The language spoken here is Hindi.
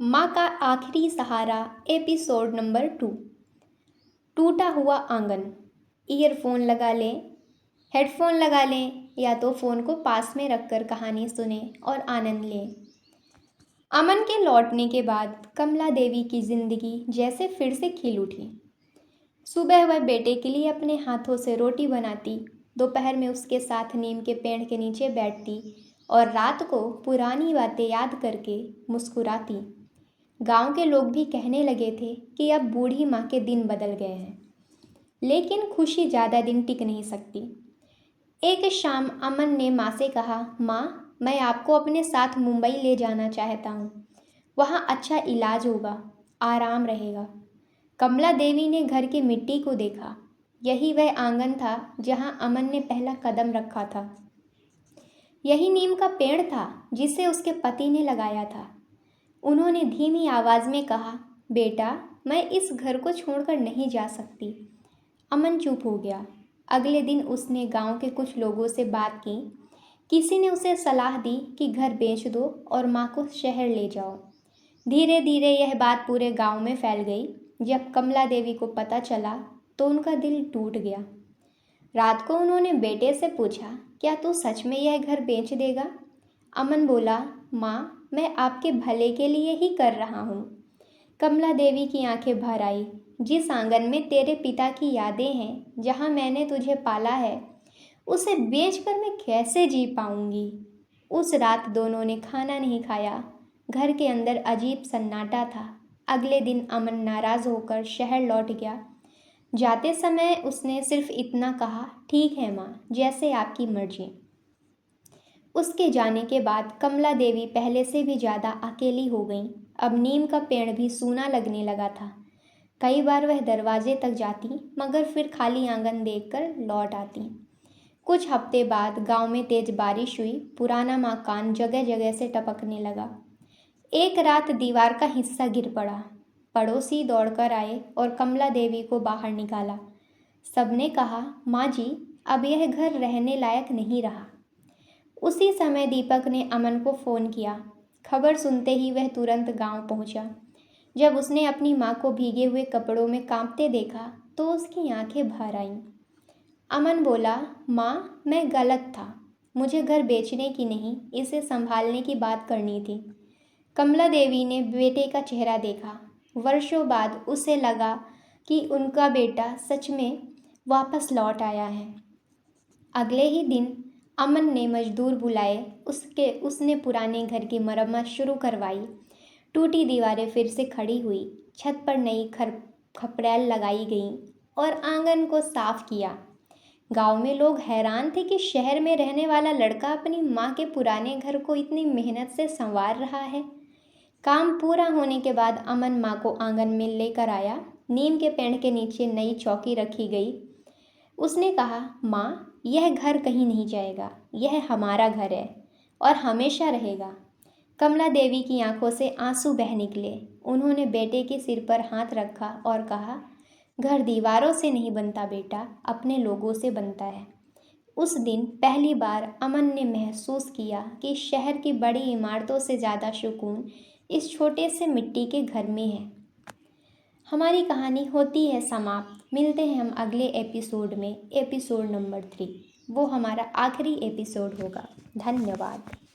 माँ का आखिरी सहारा एपिसोड नंबर 2। टूटा हुआ आंगन। ईयरफोन लगा लें, हेडफोन लगा लें या तो फ़ोन को पास में रखकर कहानी सुने और आनंद लें। अमन के लौटने के बाद कमला देवी की जिंदगी जैसे फिर से खिल उठी। सुबह वह बेटे के लिए अपने हाथों से रोटी बनाती, दोपहर में उसके साथ नीम के पेड़ के नीचे बैठती और रात को पुरानी बातें याद करके मुस्कुराती। गांव के लोग भी कहने लगे थे कि अब बूढ़ी माँ के दिन बदल गए हैं, लेकिन खुशी ज़्यादा दिन टिक नहीं सकती। एक शाम अमन ने माँ से कहा, माँ, मैं आपको अपने साथ मुंबई ले जाना चाहता हूँ। वहाँ अच्छा इलाज होगा, आराम रहेगा। कमला देवी ने घर की मिट्टी को देखा। यही वह आंगन था जहाँ अमन ने पहला कदम रखा था। यही नीम का पेड़ था जिसे उसके पति ने लगाया था। उन्होंने धीमी आवाज़ में कहा, बेटा, मैं इस घर को छोड़कर नहीं जा सकती। अमन चुप हो गया। अगले दिन उसने गांव के कुछ लोगों से बात की। किसी ने उसे सलाह दी कि घर बेच दो और माँ को शहर ले जाओ। धीरे धीरे यह बात पूरे गांव में फैल गई। जब कमला देवी को पता चला तो उनका दिल टूट गया। रात को उन्होंने बेटे से पूछा, क्या तू सच में यह घर बेच देगा? अमन बोला, माँ, मैं आपके भले के लिए ही कर रहा हूँ। कमला देवी की आंखें भर आई। जिस आंगन में तेरे पिता की यादें हैं, जहाँ मैंने तुझे पाला है, उसे बेचकर मैं कैसे जी पाऊंगी? उस रात दोनों ने खाना नहीं खाया। घर के अंदर अजीब सन्नाटा था। अगले दिन अमन नाराज होकर शहर लौट गया। जाते समय उसने सिर्फ इतना कहा, ठीक है माँ, जैसे आपकी मर्जी। उसके जाने के बाद कमला देवी पहले से भी ज़्यादा अकेली हो गई। अब नीम का पेड़ भी सूना लगने लगा था। कई बार वह दरवाजे तक जाती, मगर फिर खाली आंगन देखकर लौट आती। कुछ हफ्ते बाद गांव में तेज बारिश हुई। पुराना मकान जगह जगह से टपकने लगा। एक रात दीवार का हिस्सा गिर पड़ा। पड़ोसी दौड़कर आए और कमला देवी को बाहर निकाला। सबने कहा, माँ जी, अब यह घर रहने लायक नहीं रहा। उसी समय दीपक ने अमन को फ़ोन किया। खबर सुनते ही वह तुरंत गांव पहुंचा। जब उसने अपनी माँ को भीगे हुए कपड़ों में कांपते देखा तो उसकी आंखें भर आईं। अमन बोला, माँ, मैं गलत था। मुझे घर बेचने की नहीं, इसे संभालने की बात करनी थी। कमला देवी ने बेटे का चेहरा देखा। वर्षों बाद उसे लगा कि उनका बेटा सच में वापस लौट आया है। अगले ही दिन अमन ने मजदूर बुलाए। उसने पुराने घर की मरम्मत शुरू करवाई। टूटी दीवारें फिर से खड़ी हुई, छत पर नई खपड़ैल लगाई गई और आंगन को साफ किया। गांव में लोग हैरान थे कि शहर में रहने वाला लड़का अपनी माँ के पुराने घर को इतनी मेहनत से संवार रहा है। काम पूरा होने के बाद अमन माँ को आंगन में लेकर आया। नीम के पेड़ के नीचे नई चौकी रखी गई। उसने कहा, माँ, यह घर कहीं नहीं जाएगा, यह हमारा घर है और हमेशा रहेगा। कमला देवी की आंखों से आंसू बह निकले। उन्होंने बेटे के सिर पर हाथ रखा और कहा, घर दीवारों से नहीं बनता बेटा, अपने लोगों से बनता है। उस दिन पहली बार अमन ने महसूस किया कि शहर की बड़ी इमारतों से ज़्यादा सुकून इस छोटे से मिट्टी के घर में है। हमारी कहानी होती है समाप्त। मिलते हैं हम अगले एपिसोड में, एपिसोड नंबर 3। वो हमारा आखिरी एपिसोड होगा। धन्यवाद।